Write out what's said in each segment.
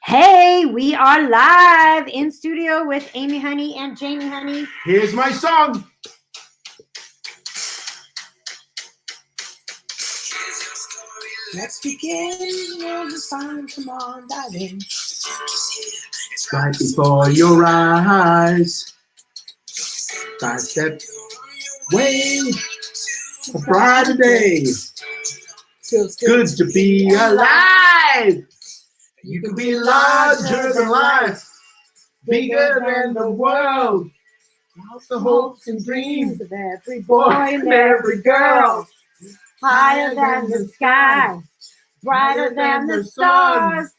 Hey, we are live in studio with Amy Honey and Jamie Honey. Here's my song. Let's begin. It's time. Come on, dive in. Right before your eyes. I step way a brighter day. Feels good to be alive. You can be larger than life, bigger than the world. The hopes and dreams of every boy and every girl. Higher than the sky, brighter than the stars.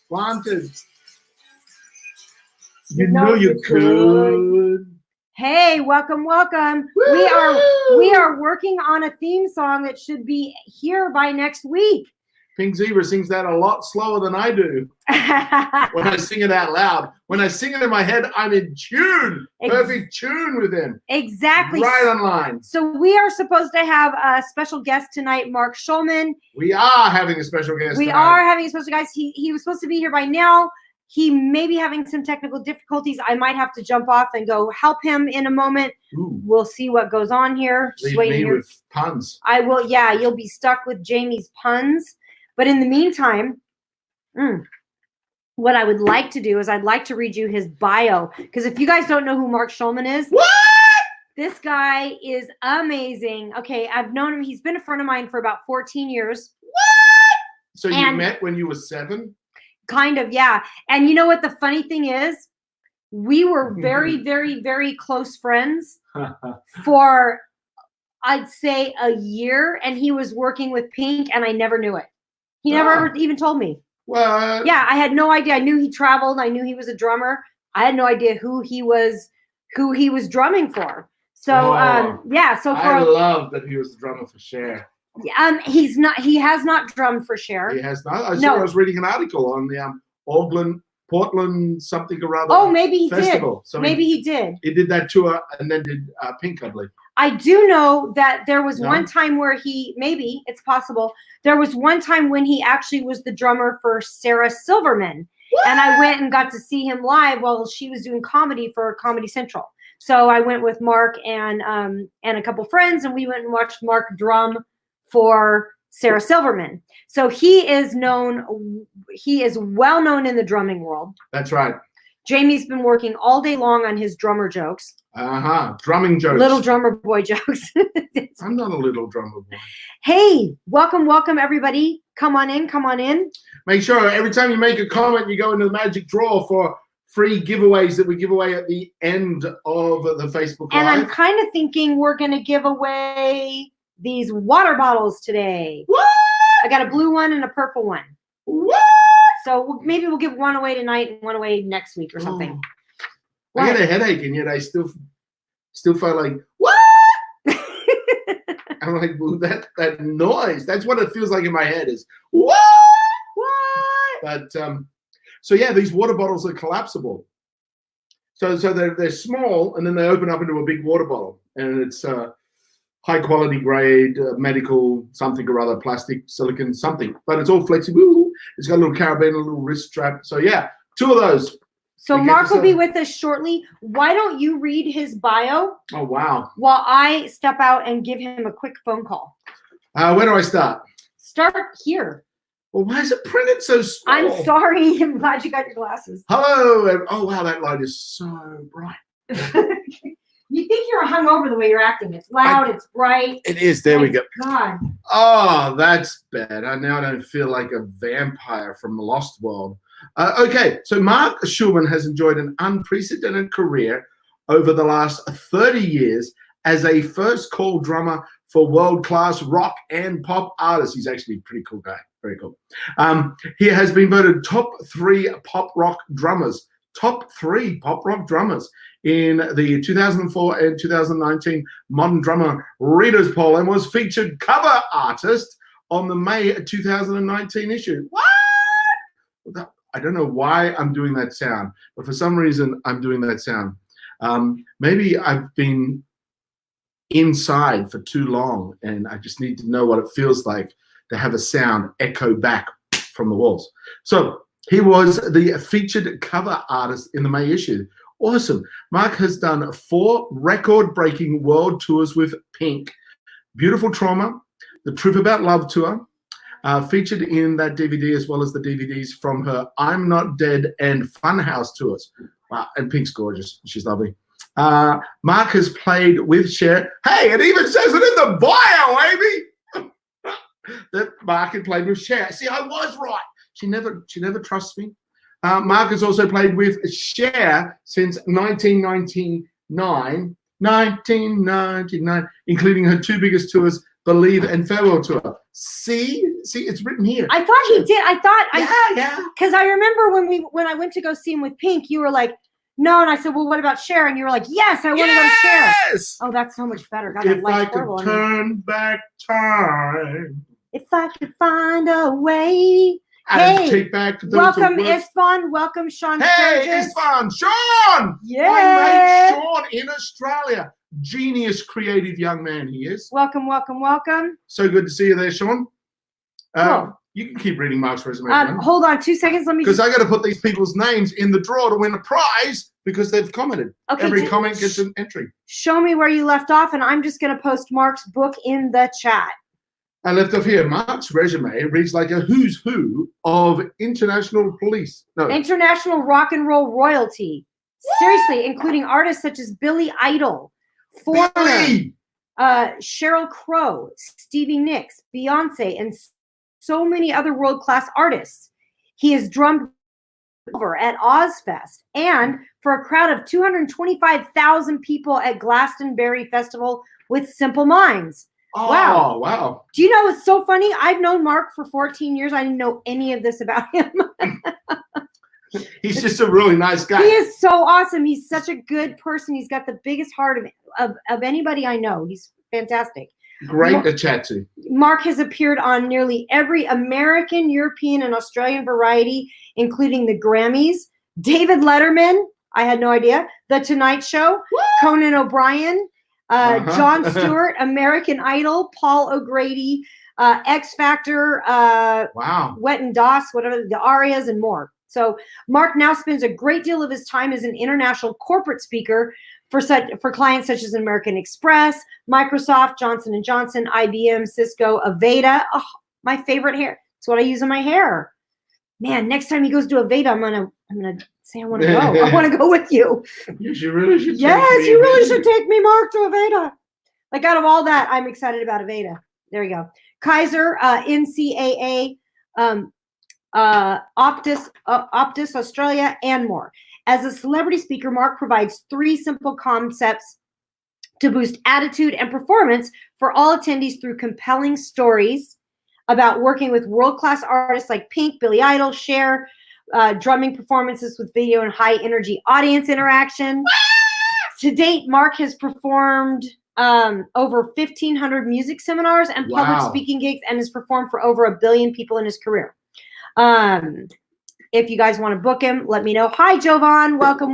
Wanted. You know you could. Hey, welcome. Woo! We are working on a theme song that should be here by next week. Pink Zebra sings that a lot slower than I do when I sing it out loud. When I sing it in my head, I'm in tune. Perfect tune with him. Exactly. Right on line. So we are supposed to have a special guest tonight, Mark Schulman. We are having a special guest We tonight. are having a special guest. He was supposed to be here by now. He may be having some technical difficulties. I might have to jump off and go help him in a moment. Ooh. We'll see what goes on here. Just Leave wait me here. with puns. I will. Yeah, you'll be stuck with Jamie's puns. But in the meantime, what I would like to do is I'd like to read you his bio. Because if you guys don't know who Mark Schulman is, What? this guy is amazing. Okay, I've known him. He's been a friend of mine for about 14 years. What? So you met when you were 7? Kind of, yeah. And you know what the funny thing is? We were very, very, very close friends for, I'd say, a year. And he was working with Pink, and I never knew it. He never ever even told me. What? Yeah, I had no idea. I knew he traveled. I knew he was a drummer. I had no idea who he was drumming for. So, yeah. So I love that he was the drummer for Cher. He has not drummed for Cher. He has not. I was reading an article on the Portland something or other. Oh, maybe he festival. did. So maybe he did. He did that tour and then did Pink, I believe. I do know that there was one time where maybe it's possible. There was one time when he actually was the drummer for Sarah Silverman. What? And I went and got to see him live while she was doing comedy for Comedy Central. So I went with Mark and a couple friends, and we went and watched Mark drum for Sarah Silverman. So he is well known in the drumming world. That's right. Jamie's been working all day long on his drummer jokes. Drumming jokes. Little drummer boy jokes. I'm not a little drummer boy. Hey, welcome everybody. Come on in. Make sure every time you make a comment, you go into the magic draw for free giveaways that we give away at the end of the Facebook Live. And I'm kind of thinking we're going to give away these water bottles today. What? I got a blue one and a purple one. What? So maybe we'll give one away tonight and one away next week or something. I had a headache, and yet I still felt like, what? I'm like, well, that noise. That's what it feels like in my head is, what? But so yeah, these water bottles are collapsible. So they're small, and then they open up into a big water bottle, and it's high quality grade medical something or other, plastic, silicon, something. But it's all flexible. It's got a little carabiner, a little wrist strap. So yeah, 2 of those. So Mark will be with us shortly. Why don't you read his bio? Oh, wow. While I step out and give him a quick phone call. Where do I start? Start here. Well, why is it printed so small? I'm sorry. I'm glad you got your glasses. Hello. Oh, wow, that light is so bright. You think you're hungover the way you're acting. It's loud. It's bright. It is. There we go. God. Oh, that's bad. I now don't feel like a vampire from the Lost World. Okay, so Mark Schulman has enjoyed an unprecedented career over the last 30 years as a first call drummer for world-class rock and pop artists. He's actually a pretty cool guy. Very cool. He has been voted top 3 pop rock drummers in the 2004 and 2019 Modern Drummer Readers Poll, and was featured cover artist on the May 2019 issue. What? I don't know why I'm doing that sound, but for some reason I'm doing that sound. Maybe I've been inside for too long, and I just need to know what it feels like to have a sound echo back from the walls. So he was the featured cover artist in the May issue. Awesome. Mark has done 4 record-breaking world tours with Pink. Beautiful Trauma, the Truth About Love tour, featured in that DVD as well as the DVDs from her I'm Not Dead and Funhouse tours. Wow, and Pink's gorgeous. She's lovely. Mark has played with Cher. Hey, it even says it in the bio, Amy, that Mark had played with Cher. See, I was right. She never trusts me. Mark has also played with Cher since 1999, including her 2 biggest tours, Believe and Farewell Tour. See, it's written here. I thought he did. Yeah. Because I remember when I went to go see him with Pink, you were like, no, and I said, well, what about Cher? And you were like, yes, I want to go to Cher. Oh, that's so much better. God, if I could turn back time. If I could find a way. Hey, take back to welcome Istvan. Welcome Sean. Hey, Sturgis. Istvan. Sean. Yeah. My mate Sean in Australia. Genius, creative young man he is. Welcome. So good to see you there, Sean. Cool. You can keep reading Mark's resume. Hold on 2 seconds. Let me. Because I got to put these people's names in the draw to win a prize because they've commented. Okay. Every comment gets an entry. Show me where you left off, and I'm just going to post Mark's book in the chat. I left off here. Mark's resume reads like a who's who of international rock and roll royalty. Seriously, including artists such as Billy Idol, Foreigner, Sheryl Crow, Stevie Nicks, Beyonce, and so many other world-class artists. He has drummed over at Ozfest and for a crowd of 225,000 people at Glastonbury Festival with Simple Minds. Oh, wow. Do you know what's so funny? I've known Mark for 14 years. I didn't know any of this about him. He's just a really nice guy. He is so awesome. He's such a good person. He's got the biggest heart of anybody I know. He's fantastic. Great to chat to. Mark has appeared on nearly every American, European, and Australian variety, including the Grammys, David Letterman, I had no idea, The Tonight Show, Conan O'Brien, Jon Stewart, American Idol, Paul O'Grady, X Factor, Wet and Doss, whatever, the Arias, and more. So Mark now spends a great deal of his time as an international corporate speaker for clients such as American Express, Microsoft, Johnson & Johnson, IBM, Cisco, Aveda. Oh, my favorite hair. It's what I use in my hair. Man, next time he goes to Aveda, I'm gonna say I want to go. I want to go with you. You really should. Yes, you really should take me, Mark, to Aveda. Like out of all that, I'm excited about Aveda. There you go. Kaiser, NCAA, Optus Australia, and more. As a celebrity speaker, Mark provides 3 simple concepts to boost attitude and performance for all attendees through compelling stories about working with world-class artists like Pink, Billy Idol, Cher, drumming performances with video and high-energy audience interaction. To date, Mark has performed over 1,500 music seminars and public speaking gigs and has performed for over 1 billion people in his career. If you guys want to book him, let me know. Hi, Jovan. Welcome.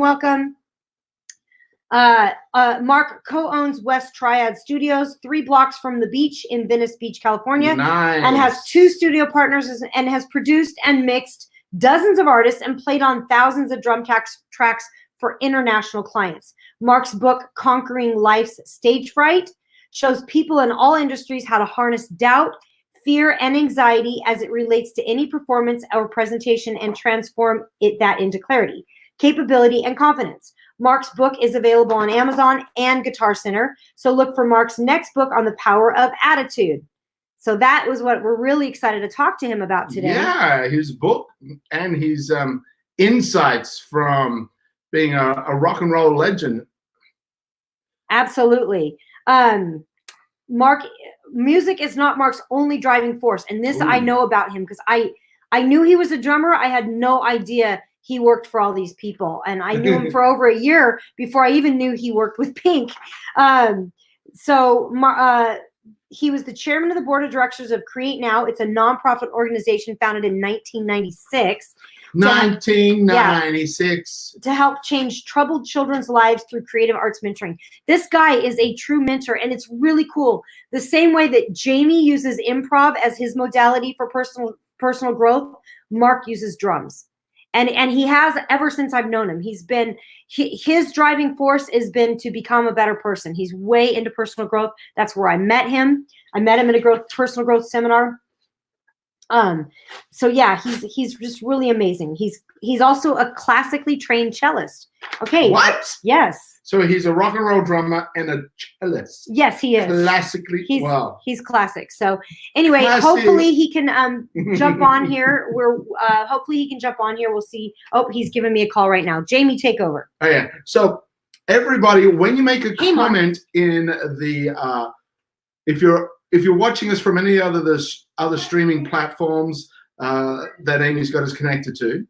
Mark co-owns West Triad Studios, 3 blocks from the beach in Venice Beach, California. Nice. And has 2 studio partners and has produced and mixed dozens of artists and played on thousands of drum tracks for international clients. Mark's book, Conquering Life's Stage Fright, shows people in all industries how to harness doubt, fear, and anxiety as it relates to any performance or presentation and transform that into clarity, capability, and confidence. Mark's book is available on Amazon and Guitar Center. So look for Mark's next book on the power of attitude. So that was what we're really excited to talk to him about today. Yeah, his book and his insights from being a rock and roll legend. Absolutely. Mark, music is not Mark's only driving force. And this I know about him because I knew he was a drummer. I had no idea he worked for all these people. And I knew him for over a year before I even knew he worked with Pink. He was the chairman of the board of directors of Create Now. It's a nonprofit organization founded in 1996. 1996. To help change troubled children's lives through creative arts mentoring. This guy is a true mentor, and it's really cool. The same way that Jamie uses improv as his modality for personal personal growth, Mark uses drums. And he has ever since I've known him. His driving force has been to become a better person. He's way into personal growth. That's where I met him. I met him in a personal growth seminar. So yeah, he's just really amazing. He's also a classically trained cellist. Okay. What? Yes. So he's a rock and roll drummer and a cellist. Yes, he is. Classically. Wow. He's classic. So anyway, Classic. hopefully he can jump on here. Hopefully he can jump on here. We'll see. Oh, he's giving me a call right now. Jamie, take over. Oh yeah. So everybody, when you make a Hey, Mark. comment in the if you're watching us from any other streaming platforms that Amy's got us connected to,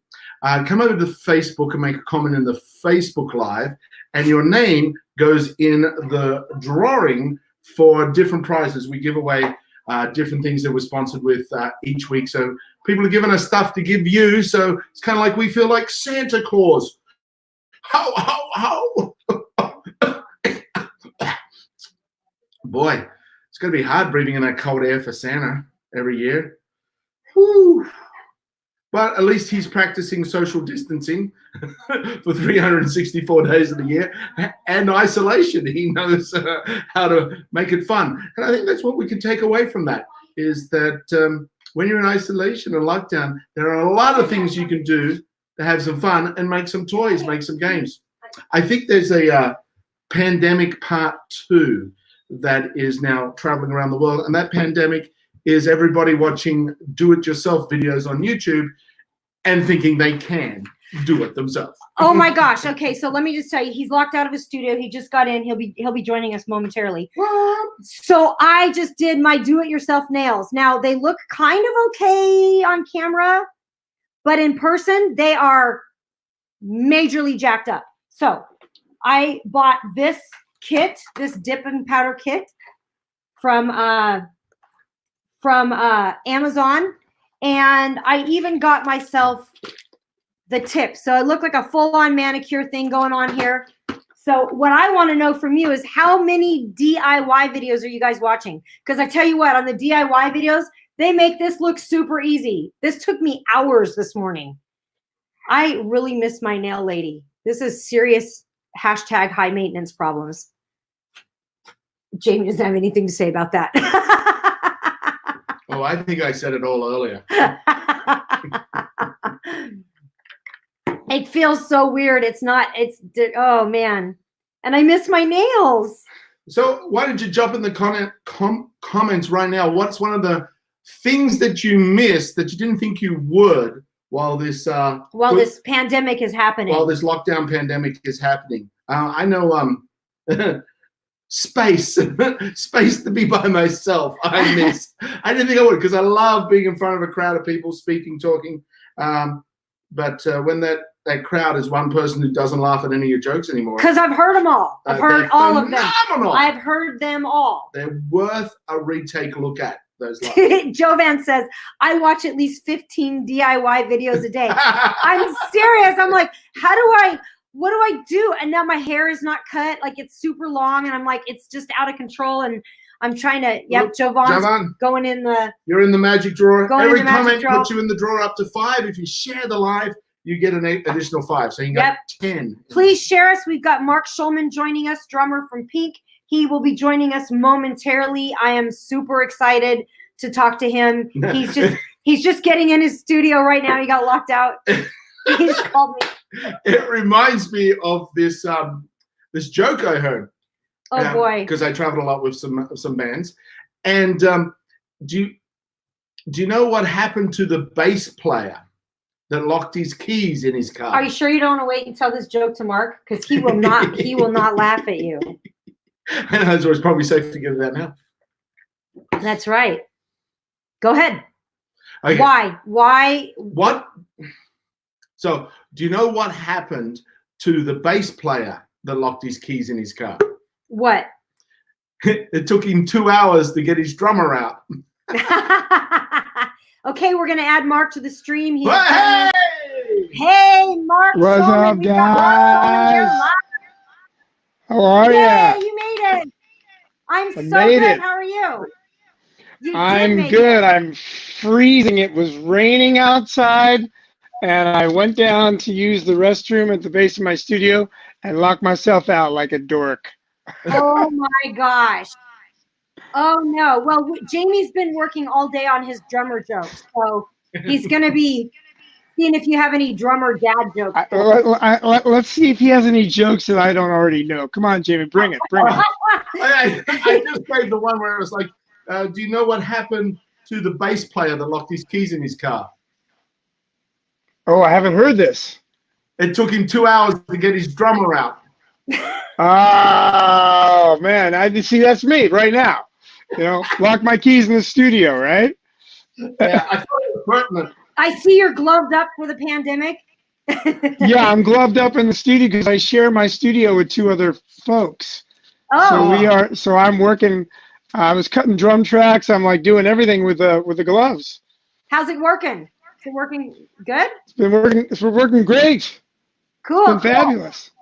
come over to Facebook and make a comment in the Facebook Live, and your name goes in the drawing for different prizes. We give away different things that we're sponsored with each week. So people are giving us stuff to give you. So it's kind of like we feel like Santa Claus. How? Boy, it's going to be hard breathing in that cold air for Santa every year. Whew. But at least he's practicing social distancing for 364 days of the year and isolation. He knows how to make it fun. And I think that's what we can take away from that, is that when you're in isolation and lockdown, there are a lot of things you can do to have some fun and make some toys, make some games. I think there's a pandemic part 2 that is now traveling around the world. And that pandemic is everybody watching do-it-yourself videos on YouTube and thinking they can do it themselves. Oh my gosh. Okay, so let me just tell you, he's locked out of his studio. He just got in. He'll be joining us momentarily. So I just did my do-it-yourself nails. Now they look kind of okay on camera, but in person they are majorly jacked up. So I bought this kit, this dip and powder kit from Amazon, and I even got myself the tip. So it looked like a full-on manicure thing going on here. So what I want to know from you is, how many DIY videos are you guys watching? Because I tell you what, on the DIY videos, they make this look super easy. This took me hours this morning. I really miss my nail lady. This is serious hashtag high maintenance problems. Jamie doesn't have anything to say about that. Oh, I think I said it all earlier. It feels so weird. Oh man. And I miss my nails. So why don't you jump in the comments right now? What's one of the things that you missed that you didn't think you would while this this pandemic is happening? While this lockdown pandemic is happening. I know space to be by myself. I miss. I didn't think I would, because I love being in front of a crowd of people, speaking, talking. But when that crowd is one person who doesn't laugh at any of your jokes anymore. Because I've heard them all. I've heard all of them. I've heard them all. They're worth a retake look at, those laughs. Jovan says, I watch at least 15 DIY videos a day. I'm serious. I'm like, what do I do? And now my hair is not cut. Like, it's super long, and I'm like, it's just out of control. And I'm trying to, Jovan, going in the... You're in the magic drawer. Every comment drawer puts you in the drawer up to 5. If you share the live, you get an additional 5. So you got 10. Please share us. We've got Mark Schulman joining us, drummer from Pink. He will be joining us momentarily. I am super excited to talk to him. He's just getting in his studio right now. He got locked out. He just called me. It reminds me of this this joke I heard. Oh boy! Because I traveled a lot with some bands, and do you know what happened to the bass player that locked his keys in his car? Are you sure you don't want to wait and tell this joke to Mark? Because he will not. He will not laugh at you. I know, so it's probably safe to give that now. That's right. Go ahead. Okay. Why? What? So, do you know what happened to the bass player that locked his keys in his car? What? It took him 2 hours to get his drummer out. Okay, we're going to add Mark to the stream. Hey! Hey, Mark. What's up, guys? How are you? Yay, you made it. I'm so good. How are you? You did I'm make good. it. I'm freezing. It was raining outside, and I went down to use the restroom at the base of my studio and locked myself out like a dork. Oh my gosh. Oh no. Well, Jamie's been working all day on his drummer jokes, so he's going to be seeing if you have any drummer dad jokes. Let's see if he has any jokes that I don't already know. Come on, Jamie, bring it. I just gave the one where it was like, do you know what happened to the bass player that locked his keys in his car? Oh, I haven't heard this. It took him 2 hours to get his drummer out. Oh man, I see. That's me right now. Lock my keys in the studio, right? Yeah, I thought it was pertinent. I see you're gloved up for the pandemic. Yeah, I'm gloved up in the studio because I share my studio with 2 other folks. Oh. So I'm working. I was cutting drum tracks. I'm like doing everything with the gloves. How's it working? Is it working good? It's been working great. Cool. It's been fabulous.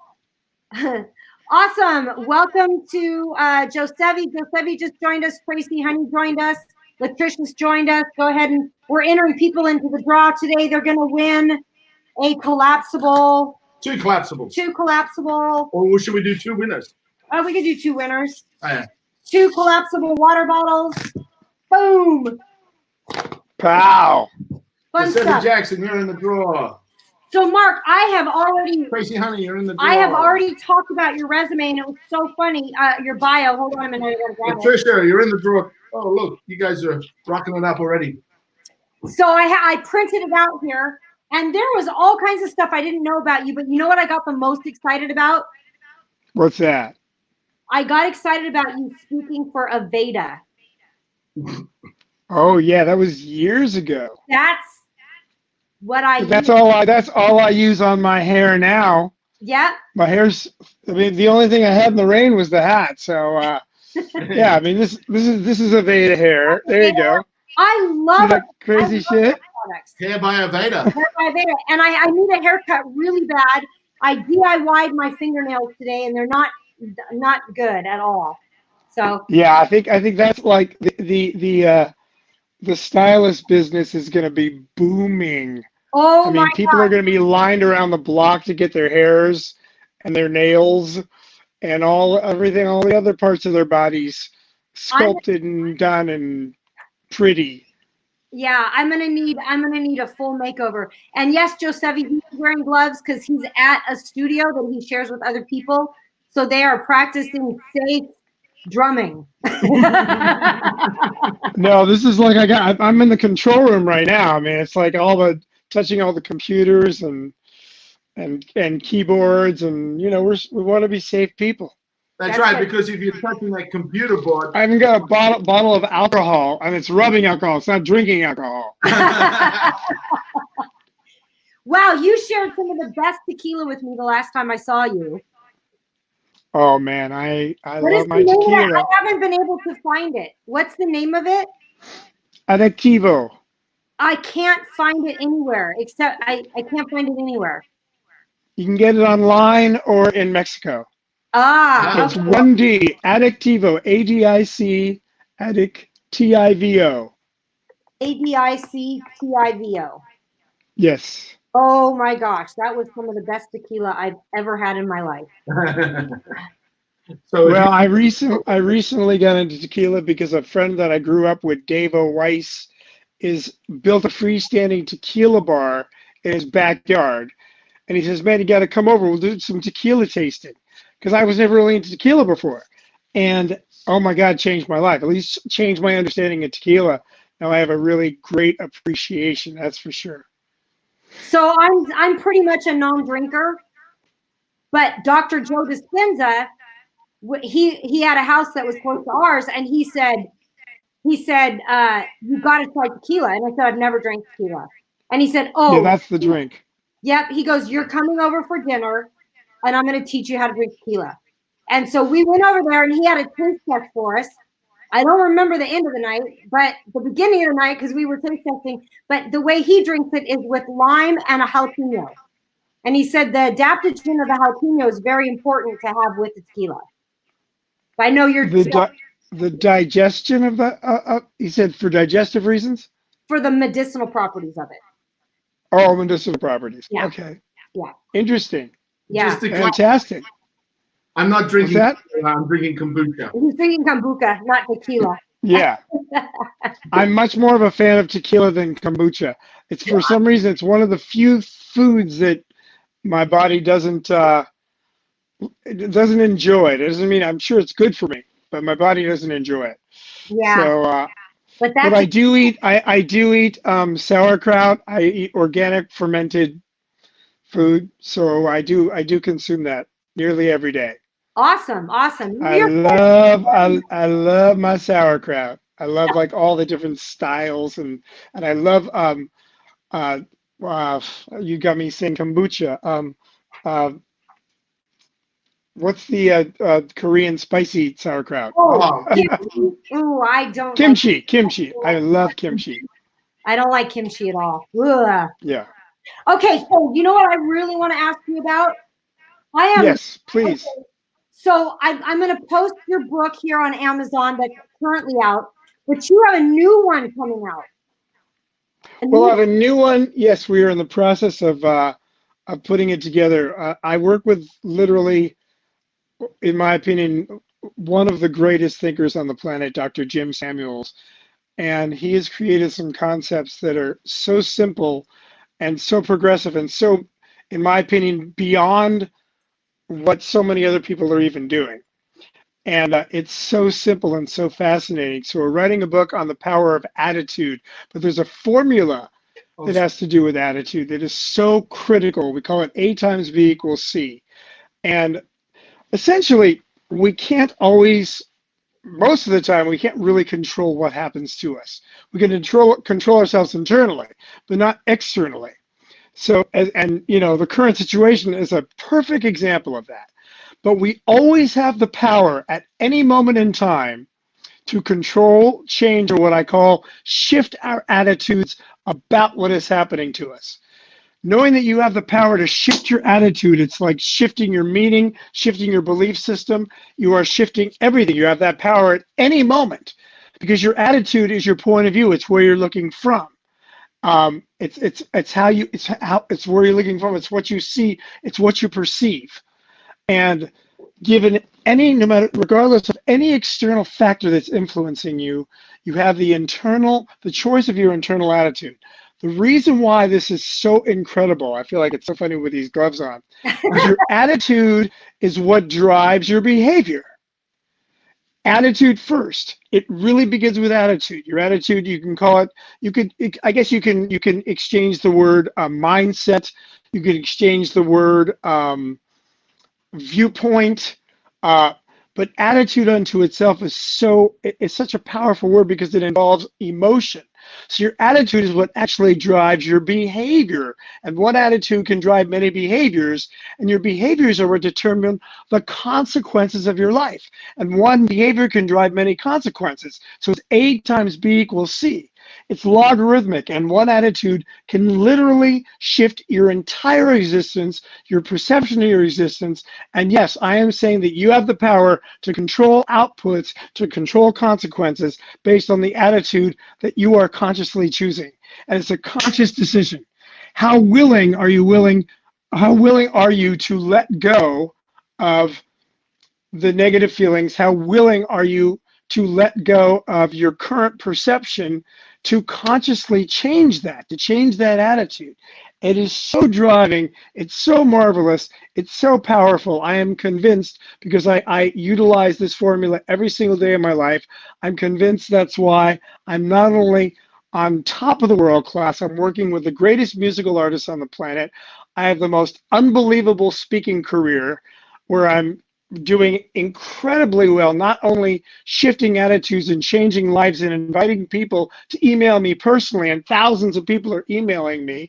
Awesome. Welcome to Josevi. Josevi just joined us. Tracey Honey joined us. Latricia's joined us. Go ahead and we're entering people into the draw today. They're going to win a collapsible. 2 collapsibles. 2 collapsible. Or should we do 2 winners? Oh, we could do 2 winners. Oh, yeah. 2 collapsible water bottles. Boom. Pow. Fun Giuseppe stuff. Jackson, you're in the draw. So, Mark, I have already. Tracey Honey, you're in the draw. I have already talked about your resume, and it was so funny. Your bio. Hold on a minute. I gotta grab it. Patricia, you're in the draw. Oh, look, you guys are rocking it up already. So I printed it out here, and there was all kinds of stuff I didn't know about you. But you know what I got the most excited about? What's that? I got excited about you speaking for Aveda. Oh yeah, that was years ago. That's what That's all I use on my hair now. Yeah. My hair's. I mean, the only thing I had in the rain was the hat. So yeah, I mean this is Aveda hair. There you go. I love that crazy shit. Hair by Aveda. Hair by Aveda. And I need a haircut really bad. I DIY'd my fingernails today, and they're not good at all. So yeah, I think that's like the stylist business is going to be booming. Oh, I mean, people are going to be lined around the block to get their hairs and their nails and all the other parts of their bodies sculpted and done and pretty. Yeah, I'm gonna need a full makeover. And yes, Josevi, he's wearing gloves because he's at a studio that he shares with other people. So they are practicing safe drumming. No, this is like I'm in the control room right now. I mean, it's like touching all the computers and keyboards, and we want to be safe people. That's right, because if you're touching that computer board, I even got a bottle of alcohol, and it's rubbing alcohol. It's not drinking alcohol. Wow, you shared some of the best tequila with me the last time I saw you. Oh man, I love my tequila. I haven't been able to find it. What's the name of it? Adictivo. I can't find it anywhere except I can't find it anywhere. You can get it online or in Mexico. Ah, it's 1D, Adictivo, ADIC, Adictivo. ADICTIVO. Yes. Oh my gosh, that was some of the best tequila I've ever had in my life. I recently got into tequila because a friend that I grew up with, Dave Weiss, built a freestanding tequila bar in his backyard, and he says, "Man, you got to come over. We'll do some tequila tasting." Because I was never really into tequila before, and oh my God, changed my life. At least changed my understanding of tequila. Now I have a really great appreciation. That's for sure. So I'm pretty much a non-drinker, but Dr. Joe Dispenza, he had a house that was close to ours, and he said you got to try tequila, and I said I've never drank tequila, and he said, oh, yeah, that's the drink. Yep, he goes, you're coming over for dinner, and I'm going to teach you how to drink tequila. And so we went over there, and he had a taste test for us. I don't remember the end of the night, but the beginning of the night, because we were taste testing. But the way he drinks it is with lime and a jalapeno. And he said the adaptogen of the jalapeno is very important to have with the tequila. But I know you're... The digestion of the, he said for digestive reasons? For the medicinal properties of it. Oh, medicinal properties. Yeah. Okay. Yeah. Interesting. Yeah. Just to Fantastic. I'm not drinking. What's I'm drinking kombucha. He's drinking kombucha, not tequila. Yeah. I'm much more of a fan of tequila than kombucha. It's for some reason, it's one of the few foods that my body doesn't enjoy. It doesn't mean, I'm sure it's good for me, but my body doesn't enjoy it. Yeah. So, but I do eat, I do eat sauerkraut. I eat organic fermented food. So I do consume that nearly every day. awesome. I love my sauerkraut. I love like all the different styles and I love you got me saying kombucha. What's the Korean spicy sauerkraut? Oh, ooh, I don't Kimchi. like Kimchi. I love kimchi. I don't like kimchi at all. Ugh. Yeah. Okay, so you know what I really want to ask you about? I am. Yes, please. Okay, so I'm going to post your book here on Amazon that's currently out, but you have a new one coming out. Well, I have a new one. Yes, we are in the process of putting it together. I work with literally, in my opinion, one of the greatest thinkers on the planet, Dr. Jim Samuels, and he has created some concepts that are so simple and so progressive and so, in my opinion, beyond what so many other people are even doing. And it's so simple and so fascinating. So we're writing a book on the power of attitude, but there's a formula that has to do with attitude that is so critical. We call it A times B equals C. And essentially, we can't always, most of the time, we can't really control what happens to us. We can control ourselves internally, but not externally. So, and you know, the current situation is a perfect example of that. But we always have the power at any moment in time to control, change, or what I call shift our attitudes about what is happening to us. Knowing that you have the power to shift your attitude, it's like shifting your meaning, shifting your belief system. You are shifting everything. You have that power at any moment because your attitude is your point of view. It's where you're looking from. It's where you're looking from. It's what you see. It's what you perceive. And given regardless of any external factor that's influencing you, you have the choice of your internal attitude. The reason why this is so incredible, I feel like it's so funny with these gloves on, is your attitude is what drives your behavior. Attitude first. It really begins with attitude. Your attitude, you can call it, I guess you can exchange the word mindset. You can exchange the word viewpoint, but attitude unto itself is such a powerful word because it involves emotion. So your attitude is what actually drives your behavior, and one attitude can drive many behaviors, and your behaviors are what determine the consequences of your life, and one behavior can drive many consequences. So it's A times B equals C. It's logarithmic, and one attitude can literally shift your entire existence, your perception of your existence. And yes, I am saying that you have the power to control outputs, to control consequences based on the attitude that you are consciously choosing. And it's a conscious decision. How willing are you to let go of the negative feelings? How willing are you to let go of your current perception to consciously change that, to change that attitude? It is so driving. It's so marvelous. It's so powerful. I am convinced, because I utilize this formula every single day of my life, I'm convinced that's why I'm not only on top of the world class, I'm working with the greatest musical artists on the planet. I have the most unbelievable speaking career where I'm doing incredibly well, not only shifting attitudes and changing lives and inviting people to email me personally, and thousands of people are emailing me,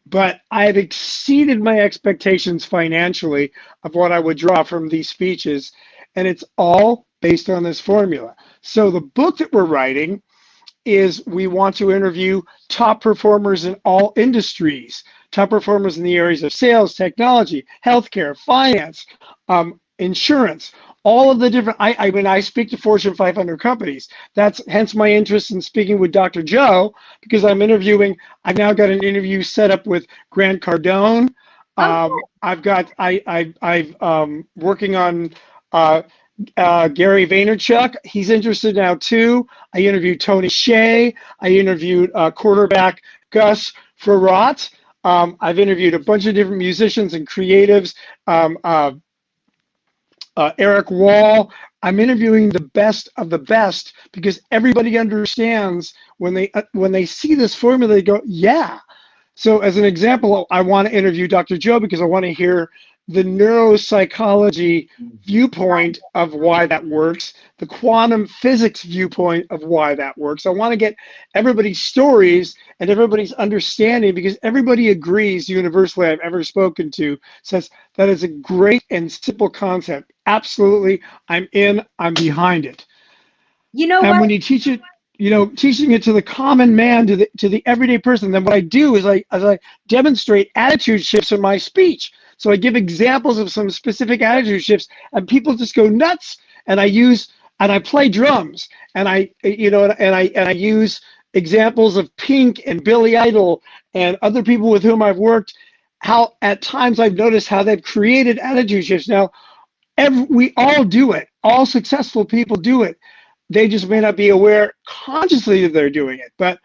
but I've exceeded my expectations financially of what I would draw from these speeches, and it's all based on this formula. So the book that we're writing is, we want to interview top performers in all industries, top performers in the areas of sales, technology, healthcare, finance, insurance, all of the different, I mean, I speak to Fortune 500 companies. That's hence my interest in speaking with Dr. Joe, because I've now got an interview set up with Grant Cardone. I've working on Gary Vaynerchuk. He's interested now too. I interviewed Tony Hsieh. I interviewed quarterback Gus Frerotte. I've interviewed a bunch of different musicians and creatives. Eric Wall. I'm interviewing the best of the best because everybody understands when they see this formula, they go, yeah. So as an example, I want to interview Dr. Joe because I want to hear the neuropsychology viewpoint of why that works, the quantum physics viewpoint of why that works. I want to get everybody's stories and everybody's understanding, because everybody agrees universally I've ever spoken to says that is a great and simple concept. Absolutely, I'm behind it. You know and what? When you teach it, teaching it to the common man, to the everyday person, then what I do is I demonstrate attitude shifts in my speech. So I give examples of some specific attitude shifts, and people just go nuts. And I play drums, and I use examples of Pink and Billy Idol and other people with whom I've worked. How at times I've noticed how they've created attitude shifts. Now, we all do it. All successful people do it. They just may not be aware consciously that they're doing it. But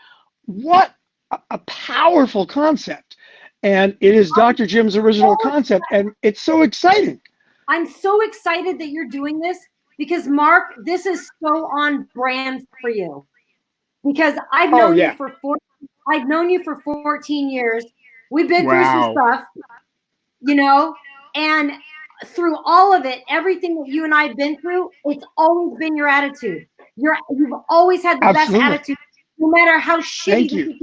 what a powerful concept. And it is Dr. Jim's original concept, and it's so exciting. I'm so excited that you're doing this because, Mark, this is so on brand for you. Because I've known you for 14 years. We've been through some stuff, and through all of it, everything that you and I have been through, it's always been your attitude. You've always had the best attitude, no matter how shitty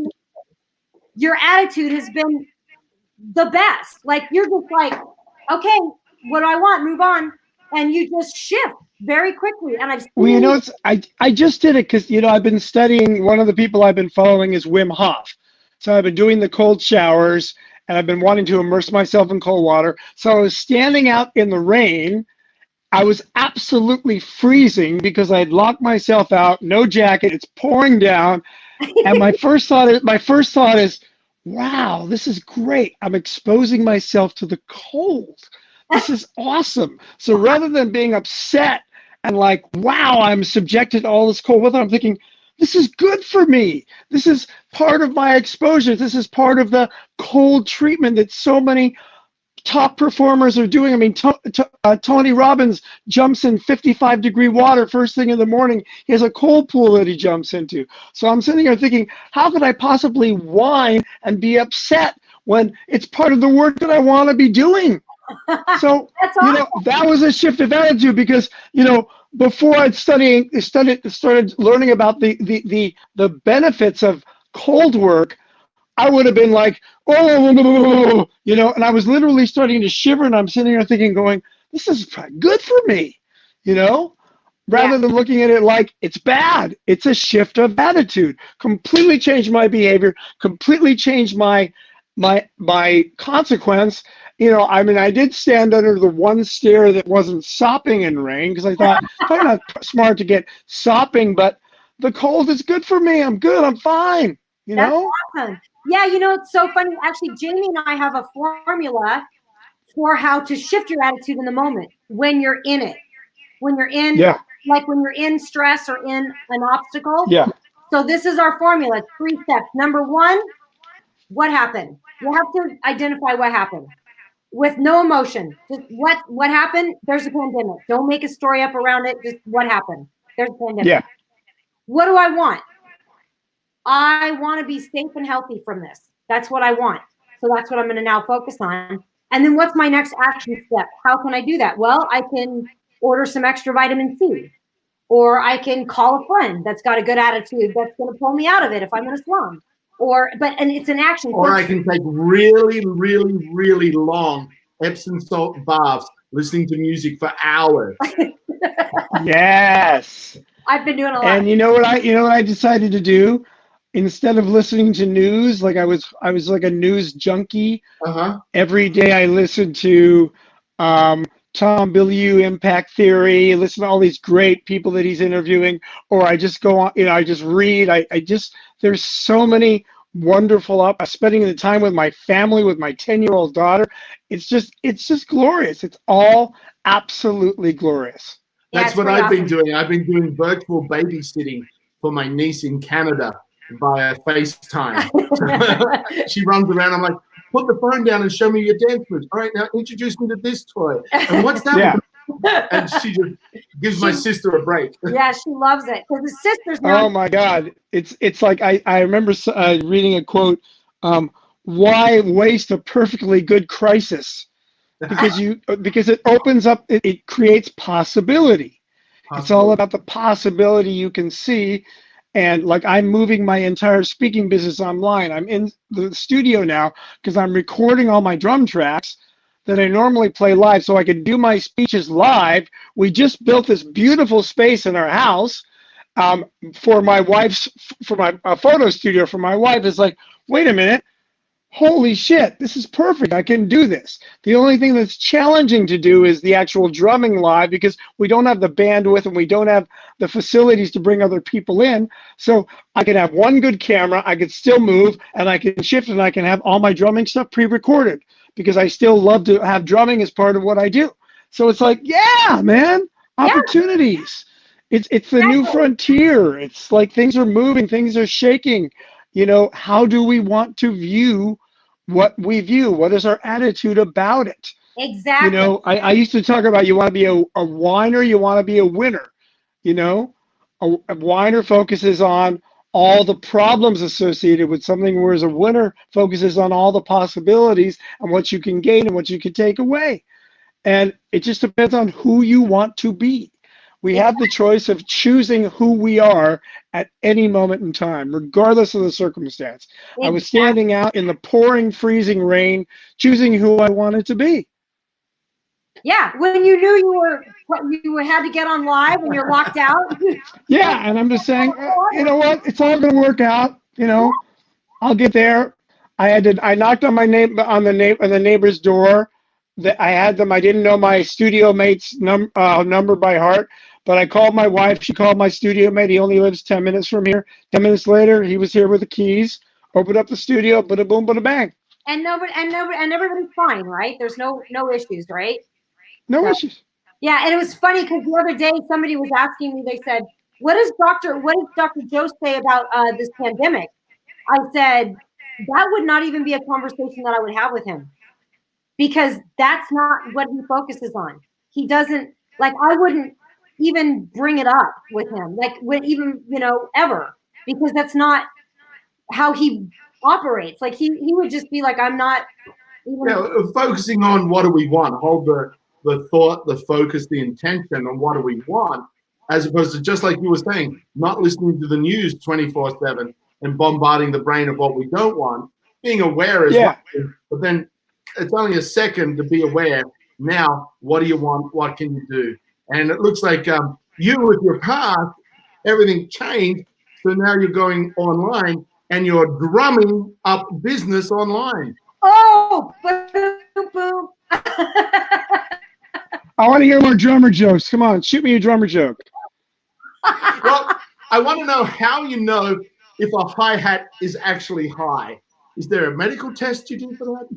your attitude has been. The best. Like, you're just like, okay, what do I want? Move on. And you just shift very quickly. And I just did it because, I've been studying, one of the people I've been following is Wim Hof. So I've been doing the cold showers, and I've been wanting to immerse myself in cold water. So I was standing out in the rain. I was absolutely freezing because I'd locked myself out, no jacket, it's pouring down. And my first thought is, wow, this is great. I'm exposing myself to the cold. This is awesome. So rather than being upset and like, wow, I'm subjected to all this cold weather, I'm thinking, this is good for me. This is part of my exposure. This is part of the cold treatment that so many top performers are doing. I mean, Tony Robbins jumps in 55-degree water first thing in the morning. He has a cold pool that he jumps into. So I'm sitting here thinking, how could I possibly whine and be upset when it's part of the work that I want to be doing? So, awesome. That was a shift of attitude because, before I'd started learning about the benefits of cold work, I would have been like, and I was literally starting to shiver, and I'm sitting there thinking, going, this is good for me, rather than looking at it like it's bad. It's a shift of attitude. Completely changed my behavior, completely changed my consequence. I did stand under the one stair that wasn't sopping in rain because I thought, I'm not smart to get sopping, but the cold is good for me. I'm good. I'm fine. That's awesome. Yeah, it's so funny. Actually, Jamie and I have a formula for how to shift your attitude in the moment when you're in it. When you're in, like when you're in stress or in an obstacle. Yeah. So this is our formula. It's 3 steps. Number 1, what happened? You have to identify what happened with no emotion. Just what happened? There's a pandemic. Don't make a story up around it. Just what happened? There's a pandemic. Yeah. What do I want? I want to be safe and healthy from this. That's what I want. So that's what I'm going to now focus on. And then what's my next action step? How can I do that? Well, I can order some extra vitamin C, or I can call a friend that's got a good attitude that's going to pull me out of it if I'm in a slum. And it's an action. Or I can take really, really, really long Epsom salt baths, listening to music for hours. Yes. I've been doing a lot. And you know what I decided to do? Instead of listening to news, like I was like a news junkie. Uh-huh. Every day I listened to Tom Bilyeu, Impact Theory, listen to all these great people that he's interviewing, or I just go on, I just read. There's so many wonderful spending the time with my family, with my 10-year-old daughter. It's just glorious. It's all absolutely glorious. That's what I've been doing. I've been doing virtual babysitting for my niece in Canada via FaceTime. She runs around. I'm like, put the phone down and show me your dance moves. All right, now introduce me to this toy. And what's that? Yeah. And she just gives my sister a break. Yeah, she loves it because the sister's Oh my God. It's like I remember reading a quote, why waste a perfectly good crisis? Because it opens up, it creates possibility. It's all about the possibility you can see. And like I'm moving my entire speaking business online. I'm in the studio now because I'm recording all my drum tracks that I normally play live so I can do my speeches live. We just built this beautiful space in our house for my photo studio for my wife. It's like, wait a minute. Holy shit, this is perfect. I can do this. The only thing that's challenging to do is the actual drumming live because we don't have the bandwidth and we don't have the facilities to bring other people in. So I can have one good camera, I could still move, and I can shift and I can have all my drumming stuff pre-recorded because I still love to have drumming as part of what I do. So it's like, yeah, man, opportunities. It's the new frontier. It's like things are moving, things are shaking. How do we want to view what we view? What is our attitude about it? Exactly. I used to talk about you want to be a whiner, you want to be a winner. A whiner focuses on all the problems associated with something, whereas a winner focuses on all the possibilities and what you can gain and what you can take away. And it just depends on who you want to be. We have the choice of choosing who we are at any moment in time, regardless of the circumstance. Exactly. I was standing out in the pouring, freezing rain, choosing who I wanted to be. Yeah, when you knew you had to get on live and you're locked out. Yeah, and I'm just saying, you know what? It's all going to work out. I'll get there. I knocked on the neighbor's door. That I had them. I didn't know my studio mate's number by heart. But I called my wife. She called my studio mate. He only lives 10 minutes from here. 10 minutes later, he was here with the keys. Opened up the studio. Bada boom, bada bang. And everybody's fine, right? There's no issues, right? No issues. Yeah, and it was funny because the other day somebody was asking me. They said, "What does Dr. Joe say about this pandemic?" I said, "That would not even be a conversation that I would have with him, because that's not what he focuses on. He doesn't like. I wouldn't even bring it up with him, ever, because that's not how he operates. Like he would just be like, I'm not even focusing on what do we want, hold the thought, the focus, the intention on what do we want, as opposed to, just like you were saying, not listening to the news 24/7 and bombarding the brain of what we don't want. Being aware is one thing, but then it's only a second to be aware. Now, what do you want? What can you do? And it looks like you, with your past, everything changed. So now you're going online and you're drumming up business online. Oh, boom, boom. I want to hear more drummer jokes. Come on, shoot me a drummer joke. Well, I want to know how you know if a hi-hat is actually high. Is there a medical test you do for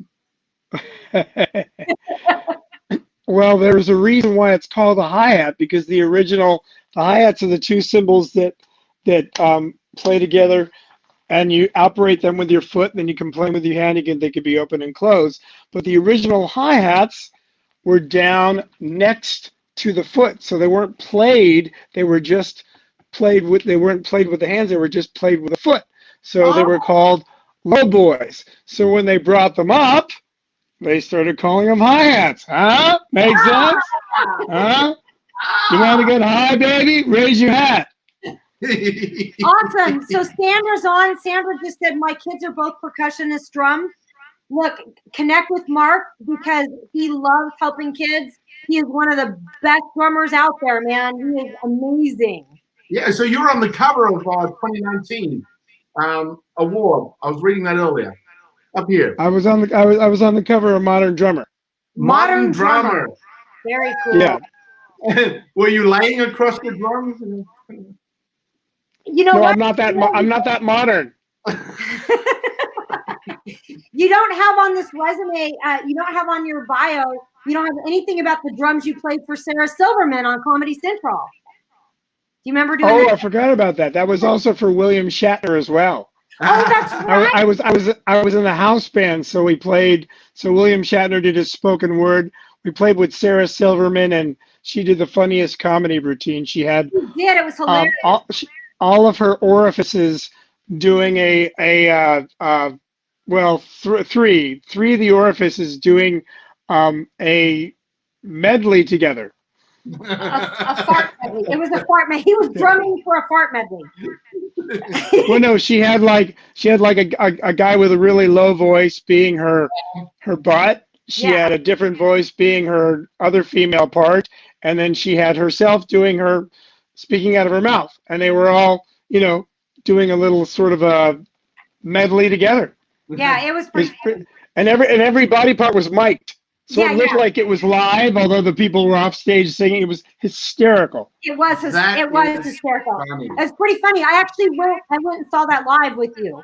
that? Well, there's a reason why it's called a hi-hat, because the hi-hats are the two cymbals that play together, and you operate them with your foot, and then you can play them with your hand. They could be open and closed. But the original hi-hats were down next to the foot, so they weren't played. They were just played with. They weren't played with the hands. They were just played with the foot. So they were called low boys. So when they brought them up, they started calling them hi-hats. Huh? Make sense? Huh? You want to get high, baby? Raise your hat. Awesome. So Sandra's on. Sandra just said, my kids are both percussionists, drum. Look, connect with Mark because he loves helping kids. He is one of the best drummers out there, man. He is amazing. Yeah, so you were on the cover of 2019 award. I was reading that earlier. Up here. I was on the cover of Modern Drummer. Modern Drummer. Very cool. Yeah. Were you laying across the drums? You know No, what? I'm not that. I'm not that modern. You don't have on this resume, you don't have on your bio, you don't have anything about the drums you played for Sarah Silverman on Comedy Central. Do you remember doing Oh, that? I forgot about that. That was also for William Shatner as well. Oh, that's right. I was in the house band, so we played. So William Shatner did his spoken word. We played with Sarah Silverman, and she did the funniest comedy routine. She had You did. It was hilarious. all of her orifices doing three of the orifices doing a medley together. A fart medley. It was a fart medley. He was drumming for a fart medley. Well, no, she had like a guy with a really low voice being her butt. She had a different voice being her other female part, and then she had herself doing her speaking out of her mouth, and they were all doing a little sort of a medley together. Yeah, it was pretty. And every body part was mic'd. So Yeah, it looked like it was live, although the people were off stage singing. It was hysterical. It was hysterical. Funny. It's pretty funny. I went and saw that live with you.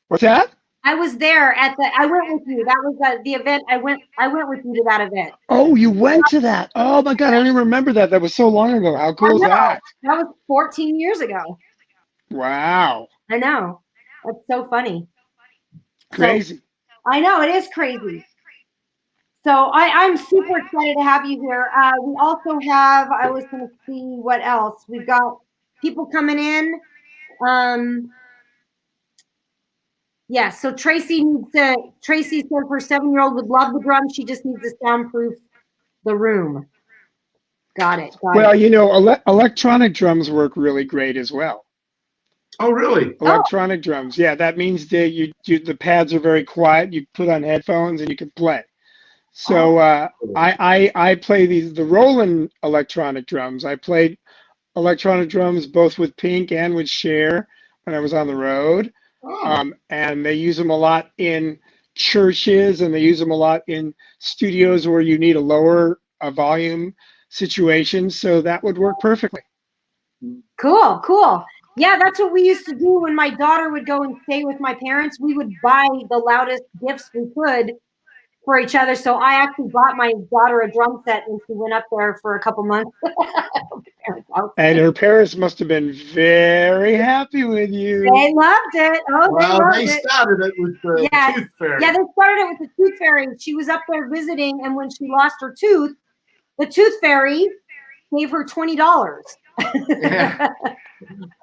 What's that? I was there I went with you. That was the event. I went with you to that event. Oh, you went to that. Oh my God, I don't even remember that. That was so long ago. How cool is that? That was 14 years ago. Wow. I know. That's so funny. Crazy. So, I know, it is crazy. So I'm super excited to have you here. We also have, I was going to see what else. We've got people coming in. Yeah, so Tracey said her 7-year-old would love the drum. She just needs to soundproof the room. Got it. Well, electronic drums work really great as well. Oh, really? Electronic drums. Yeah, that means the pads are very quiet. You put on headphones and you can play. So I play the Roland electronic drums. I played electronic drums both with Pink and with Cher when I was on the road. And they use them a lot in churches, and they use them a lot in studios where you need a volume situation. So that would work perfectly. Cool. Yeah, that's what we used to do when my daughter would go and stay with my parents. We would buy the loudest gifts we could for each other. So I actually bought my daughter a drum set when she went up there for a couple months. And her parents must have been very happy with you. They loved it. They started it with the tooth fairy. Yeah, they started it with the tooth fairy. She was up there visiting, and when she lost her tooth, the tooth fairy gave her $20.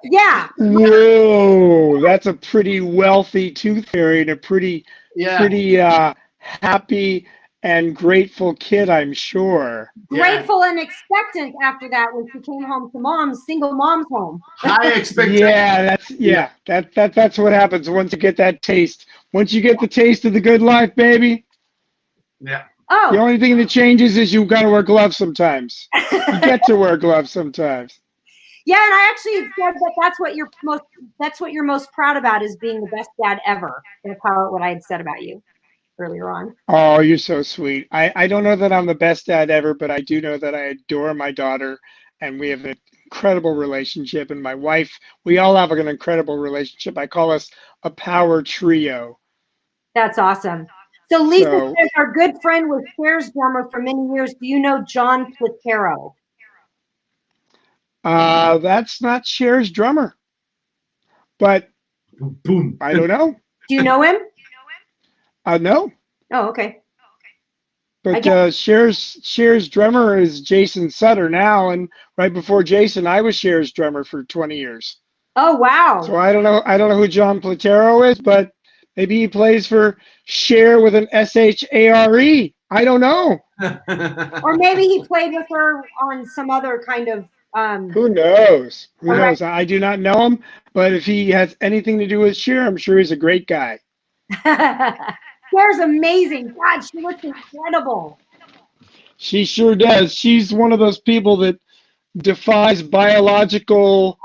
Yeah. Whoa, that's a pretty wealthy tooth fairy and a pretty happy and grateful kid, I'm sure. Grateful and expectant after that when she came home to single mom's home. High expectation. That's what happens once you get that taste. Once you get the taste of the good life, baby. Yeah. Oh. The only thing that changes is you've got to wear gloves sometimes. You get to wear gloves sometimes. Yeah, and I actually said that that's what you're most proud about, is being the best dad ever. That's what I had said about you earlier on. Oh, you're so sweet. I don't know that I'm the best dad ever, but I do know that I adore my daughter, and we have an incredible relationship. And my wife, we all have an incredible relationship. I call us a power trio. That's awesome. So Lisa says our good friend was Cher's drummer for many years. Do you know John Platero? That's not Cher's drummer, but boom. I don't know. Do you know him? No. Oh, okay. But Cher's drummer is Jason Sutter now, and right before Jason, I was Cher's drummer for 20 years. Oh, wow. So I don't know who John Platero is, but maybe he plays for Cher with an SHARE. I don't know. Or maybe he played with her on some other kind of. Who knows? Who knows? I do not know him, but if he has anything to do with Cher, I'm sure he's a great guy. Cher's amazing. God, she looks incredible. She sure does. She's one of those people that defies biological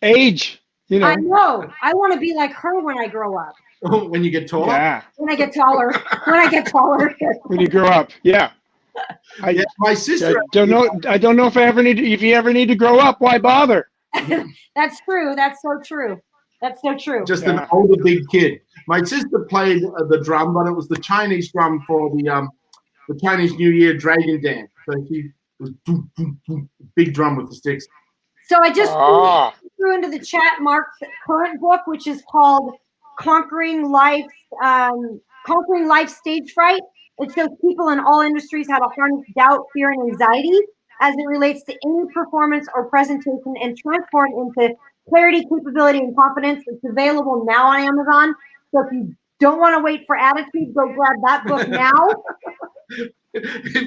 age. I know. I want to be like her when I grow up. When you get taller? Yeah. When I get taller. When I get taller. When you grow up. Yeah. Yeah, my sister. I don't know if you ever need to grow up, why bother? That's true. That's so true. That's so true. Just an older big kid. My sister played the drum, but it was the Chinese drum for the Chinese New Year dragon dance. So she was big drum with the sticks. So I just threw into the chat Mark's current book, which is called Conquering Life Stage Fright. It shows people in all industries how to harness doubt, fear, and anxiety as it relates to any performance or presentation and transform into clarity, capability, and confidence. It's available now on Amazon. So if you don't want to wait for attitude, go grab that book now.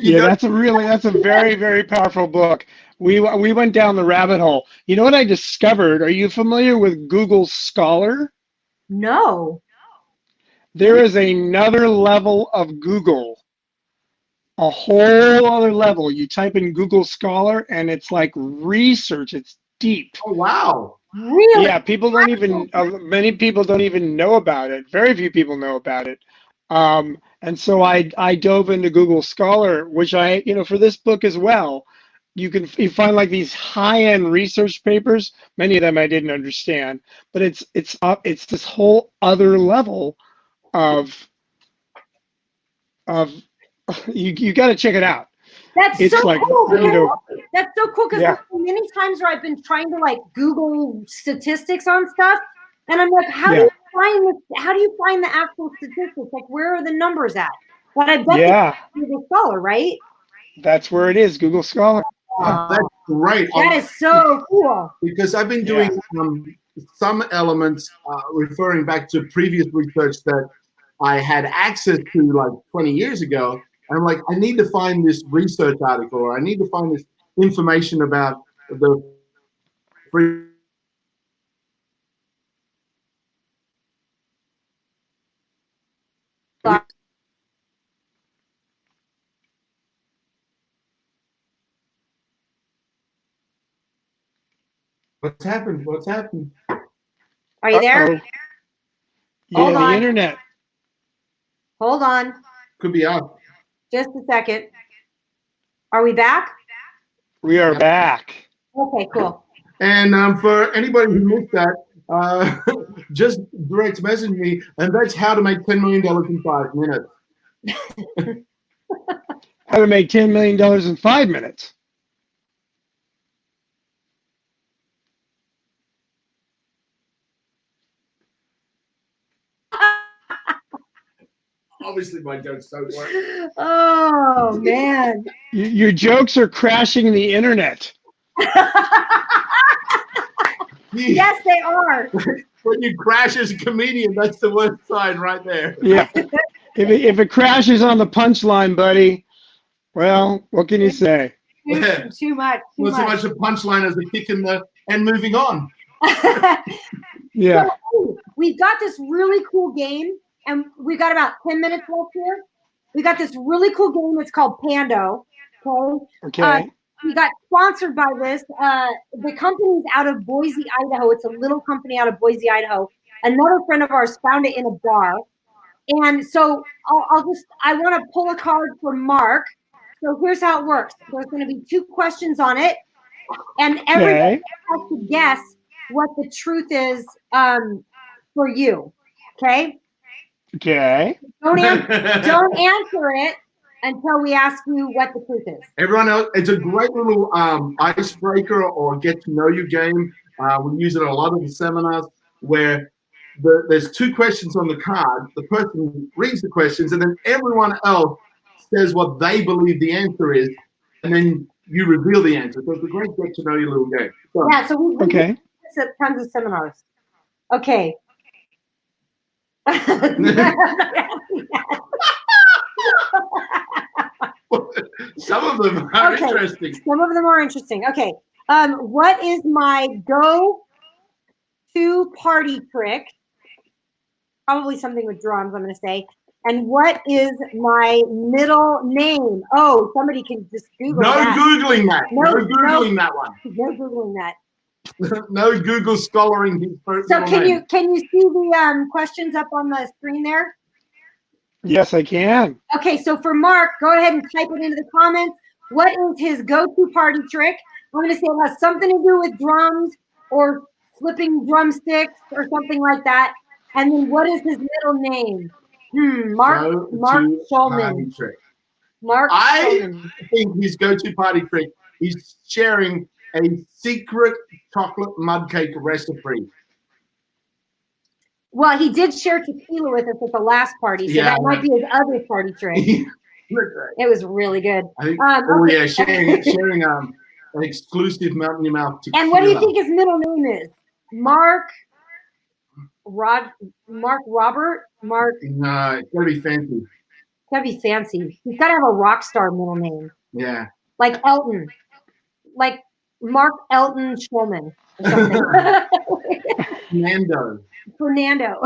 Yeah, that's a very, very powerful book. We went down the rabbit hole. You know what I discovered? Are you familiar with Google Scholar? No. There is another level of Google, a whole other level. You type in Google Scholar and it's like research. It's deep. Oh, wow. Really? Yeah, many people don't even know about it. Very few people know about it. And so I dove into Google Scholar, which for this book as well, you find like these high-end research papers. Many of them I didn't understand, but it's this whole other level of you got to check it out. That's it's so like, cool. That's so cool because Yeah. many times where I've been trying to like Google statistics on stuff, and I'm like, how do you find the actual statistics? Like, where are the numbers at? But I bet it's Google Scholar, right? That's where it is, Google Scholar. That's great. That is so cool. Because I've been doing some elements referring back to previous research that I had access to like 20 years ago. And I'm like, I need to find this research article, or I need to find this information about the free. What's happened? What's happened? Are you there? Yeah, Hold on. the internet. Hold on. Could be us. Just a second. Are we back? We are back. Okay, cool. And for anybody who missed that, just direct message me, and that's how to make $10 million in 5 minutes. How to make $10 million in 5 minutes. Obviously, my jokes don't work. Oh, man. Your jokes are crashing the internet. Yes, they are. When you crash as a comedian, that's the worst sign right there. Yeah. If it crashes on the punchline, buddy, well, what can you say? Too much. Not so much a punchline as a kick in the and moving on. Yeah. So, we've got this really cool game, and we've got about 10 minutes left here. We got this really cool game. It's called Pando. Okay. We got sponsored by this. The company's out of Boise, Idaho. It's a little company out of Boise, Idaho. Another friend of ours found it in a bar. And so I want to pull a card for Mark. So here's how it works. There's going to be 2 questions on it. And everybody has to guess what the truth is for you. Okay? Okay. Don't answer it until we ask you what the truth is. Everyone else, it's a great little icebreaker or get to know you game. We use it at a lot of the seminars where there's 2 questions on the card. The person reads the questions, and then everyone else says what they believe the answer is, and then you reveal the answer. So it's a great get to know you little game. So, Yeah, so we do this at tons of seminars. Okay. Some of them are interesting. Some of them are interesting. Okay. What is my go-to party trick? Probably something with drums, I'm going to say. And what is my middle name? Oh, somebody can just Google that. Googling that. No Googling that one. No Googling that. No Google scholaring his So middle can you see the questions up on the screen there? Yes, I can. Okay, so for Mark, go ahead and type it into the comments. What is his go-to party trick? I'm going to say it has something to do with drums or flipping drumsticks or something like that. And then what is his middle name? Mark Schulman. Trick. Mark Schulman. I think his go-to party trick is sharing a secret chocolate mud cake recipe. Well, he did share tequila with us at the last party, so that might be his other party trick. It was really good. I think, okay. sharing an exclusive melt in your mouth tequila. And what do you think his middle name is? Mark Robert? Mark? No, it's gotta be fancy. It's gotta be fancy. He's gotta have a rock star middle name. Yeah. Like Elton. Like Mark Elton Schulman or something. Fernando.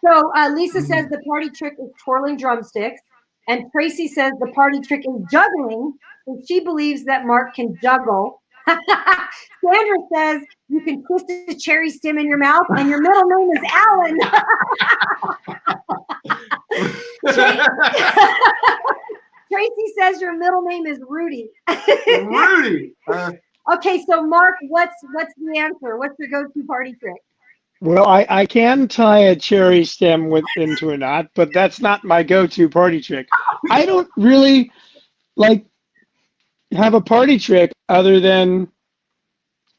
So Lisa says the party trick is twirling drumsticks. And Tracy says the party trick is juggling. And she believes that Mark can juggle. Sandra says you can twist a cherry stem in your mouth and your middle name is Alan. Tracy says your middle name is Rudy. Rudy. Okay, so Mark, what's the answer? What's your go-to party trick? Well, I can tie a cherry stem into a knot, but that's not my go-to party trick. I don't really have a party trick other than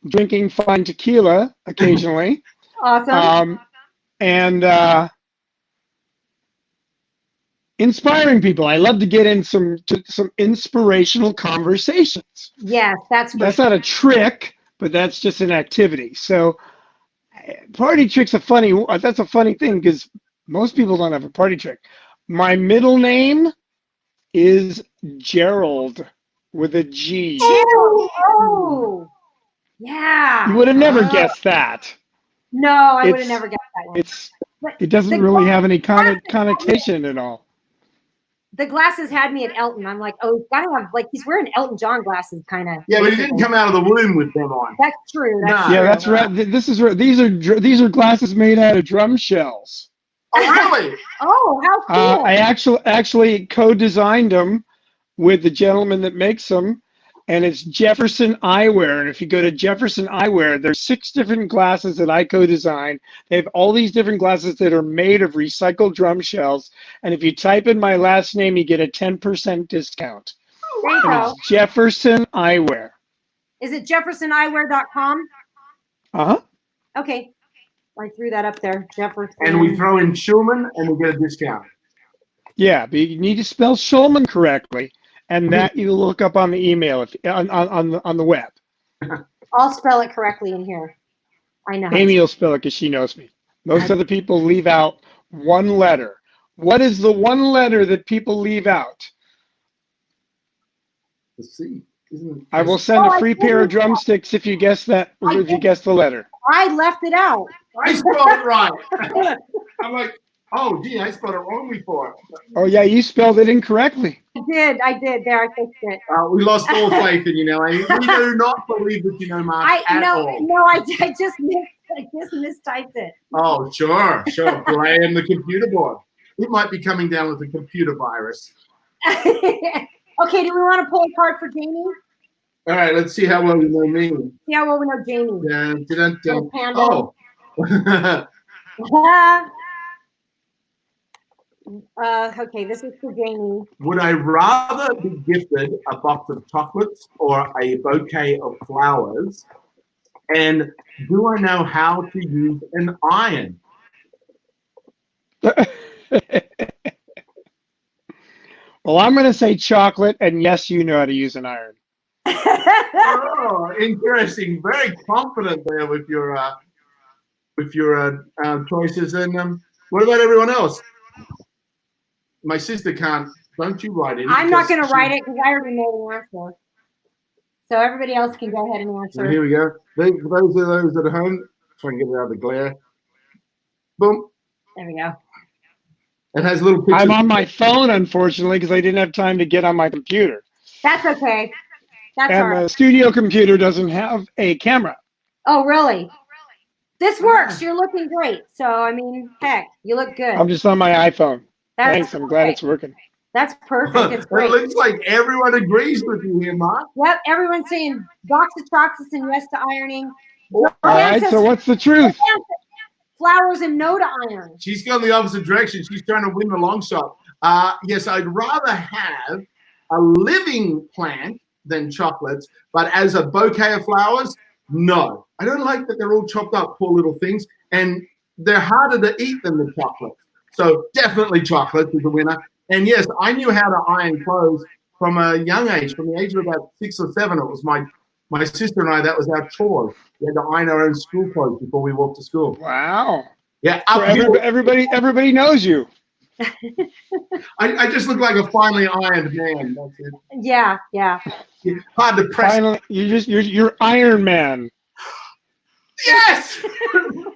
drinking fine tequila occasionally. Awesome. And inspiring people. I love to get in some inspirational conversations. Yes, that's not a trick, but that's just an activity. So party trick's that's a funny thing because most people don't have a party trick. My middle name is Gerald with a G. Oh, yeah. You would have never guessed that. No, I would have never guessed that one. It doesn't really have any connotation at all. The glasses had me at Elton. I'm like, oh, he's gotta have he's wearing Elton John glasses, kind of. Yeah, but he didn't come out of the womb with them on. That's true. That's right. This is these are glasses made out of drum shells. Oh, really? Oh, how cool! I actually co-designed them with the gentleman that makes them, and it's Jefferson Eyewear. And if you go to Jefferson Eyewear, there's 6 different glasses that I co-designed. They have all these different glasses that are made of recycled drum shells. And if you type in my last name, you get a 10% discount. There you go. It's Jefferson Eyewear. Is it jeffersoneyewear.com? Uh-huh. Okay. I threw that up there. Jefferson. And we throw in Schulman and we get a discount. Yeah, but you need to spell Schulman correctly. And that you look up on the email on the web. I'll spell it correctly in here. I know. Amy will spell it because she knows me. Most other people leave out one letter. What is the one letter that people leave out? Let's see. I will send a free pair of drumsticks if you guess that. If you guess the letter. I left it out. I spelled it right. I'm like, oh, gee, I spelled it wrong before. Oh yeah, you spelled it incorrectly. I did. There, I fixed it. We lost all faith in you now, Amy. We do not believe that you know Mark at all. No, I just mistyped it. Oh, sure. Blame the computer board. It might be coming down with a computer virus. Okay, do we want to pull a card for Jamie? All right, let's see how well we know me. See how well we know Jamie. Oh. Okay, this is for Jamie. Would I rather be gifted a box of chocolates or a bouquet of flowers? And do I know how to use an iron? Well, I'm going to say chocolate, and yes, you know how to use an iron. Oh, interesting. Very confident there with your choices. And what about everyone else? My sister can't. Don't you write it? I'm not going to write it because I already know the answer. So everybody else can go ahead and answer. So here we go. For those at home, try and get it out of the glare. Boom. There we go. It has little pictures. I'm on my phone, unfortunately, because I didn't have time to get on my computer. That's okay. That's all right. And the studio computer doesn't have a camera. Oh, really? This works. You're looking great. So, I mean, heck, you look good. I'm just on my iPhone. That's Thanks. I'm glad it's working. That's perfect. It's It great. looks like everyone agrees with you here, Mark. Yep, everyone's saying box of chocolates and yes to ironing. All right, so what's the truth? Flowers and no to iron. She's gone the opposite direction. She's trying to win the long shot. Yes, I'd rather have a living plant than chocolates, but as a bouquet of flowers, no. I don't like that they're all chopped up, poor little things, and they're harder to eat than the chocolates. So definitely chocolate is the winner. And yes, I knew how to iron clothes from a young age, from the age of about 6 or 7. It was my sister and I, that was our chore. We had to iron our own school clothes before we walked to school. Wow. Yeah, So everybody knows you. I just look like a finely ironed man. That's it. Yeah. Hard to press. Finally, you're Iron Man. Yes! The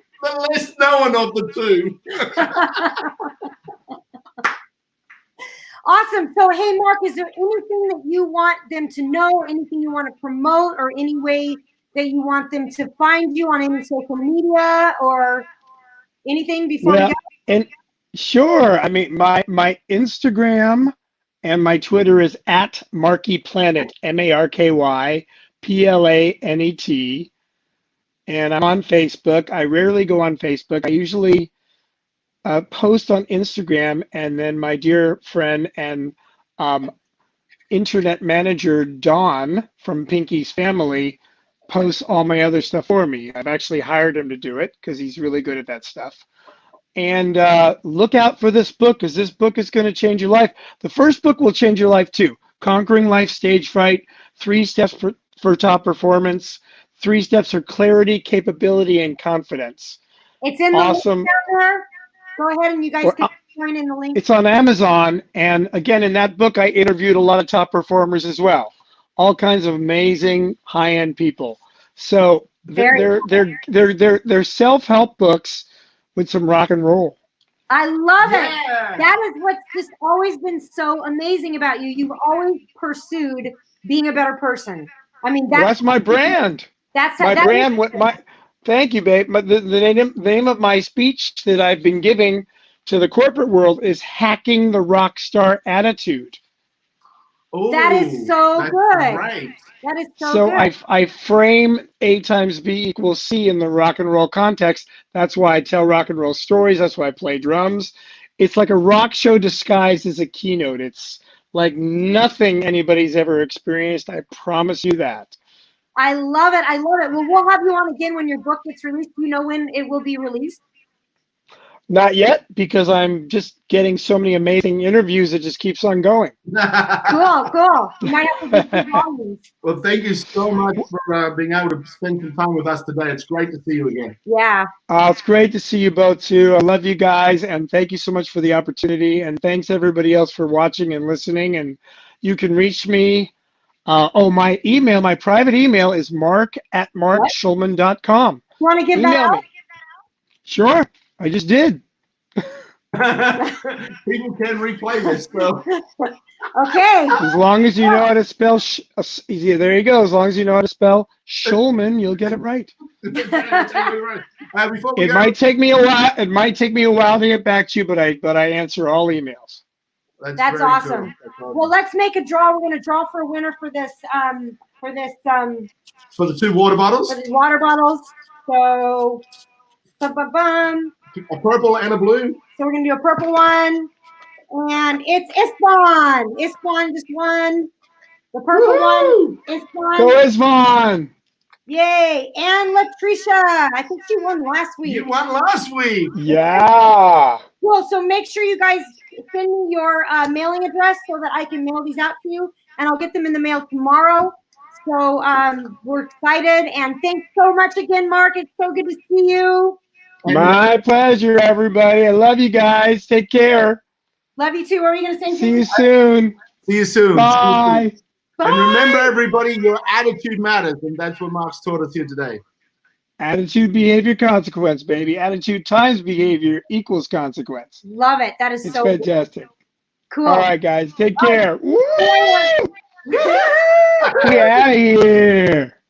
less known of the two. Awesome. So, hey, Mark, is there anything that you want them to know, anything you want to promote, or any way that you want them to find you on any social media or anything before we go? And sure. I mean, my Instagram and my Twitter is at MarkyPlanet, MarkyPlanet. And I'm on Facebook. I rarely go on Facebook. I usually post on Instagram, and then my dear friend and internet manager, Don from Pinky's Family, posts all my other stuff for me. I've actually hired him to do it because he's really good at that stuff. And look out for this book, because this book is going to change your life. The first book will change your life too. Conquering Life Stage Fright, 3 steps for top performance, 3 steps for clarity, capability, and confidence. It's in the awesome. link down there. Go ahead and you guys can join in the link. It's on Amazon. And again, in that book, I interviewed a lot of top performers as well. All kinds of amazing high-end people. So they're self-help books with some rock and roll. I love it. That is what's just always been so amazing about you. You've always pursued being a better person. I mean, that's my brand. That's my brand. Thank you, babe. The name of my speech that I've been giving to the corporate world is Hacking the Rock Star Attitude. Ooh, that is so good. Right. That is so good. I frame A times B equals C in the rock and roll context. That's why I tell rock and roll stories. That's why I play drums. It's like a rock show disguised as a keynote. It's like nothing anybody's ever experienced. I promise you that. I love it. I love it. Well, we'll have you on again when your book gets released. Do you know when it will be released? Not yet, because I'm just getting so many amazing interviews. It just keeps on going. Cool. You might have to do volumes. Well, thank you so much for being able to spend some time with us today. It's great to see you again. Yeah. It's great to see you both, too. I love you guys, and thank you so much for the opportunity. And thanks, everybody else, for watching and listening. And you can reach me. My private email is mark@markschulman.com. You want to give that out? Sure. I just did. People can replay this, so. Okay. As long as you know how to spell, there you go. As long as you know how to spell Schulman, you'll get it right. It might take me a while. It might take me a while to get back to you, but I answer all emails. That's awesome. Cool. Well, let's make a draw. We're going to draw for a winner for this. For the 2 water bottles. For the water bottles. So. A purple and a blue. So we're going to do a purple one. And it's Ispan. Ispan just won. The purple one. Ispan. Go Ispan. Yay. And Latricia. I think she won last week. You won last week. Yeah. Cool. So make sure you guys send me your mailing address so that I can mail these out to you. And I'll get them in the mail tomorrow. So we're excited. And thanks so much again, Mark. It's so good to see you. My pleasure, everybody. I love you guys. Take care. Love you too. What are you going to say? See you soon. See you soon. Bye. Bye. And remember, everybody, your attitude matters. And that's what Mark's taught us here today. Attitude, behavior, consequence, baby. Attitude times behavior equals consequence. Love it. That is it's so fantastic. Cool. All right, guys. Take care. Woo! Get out of here.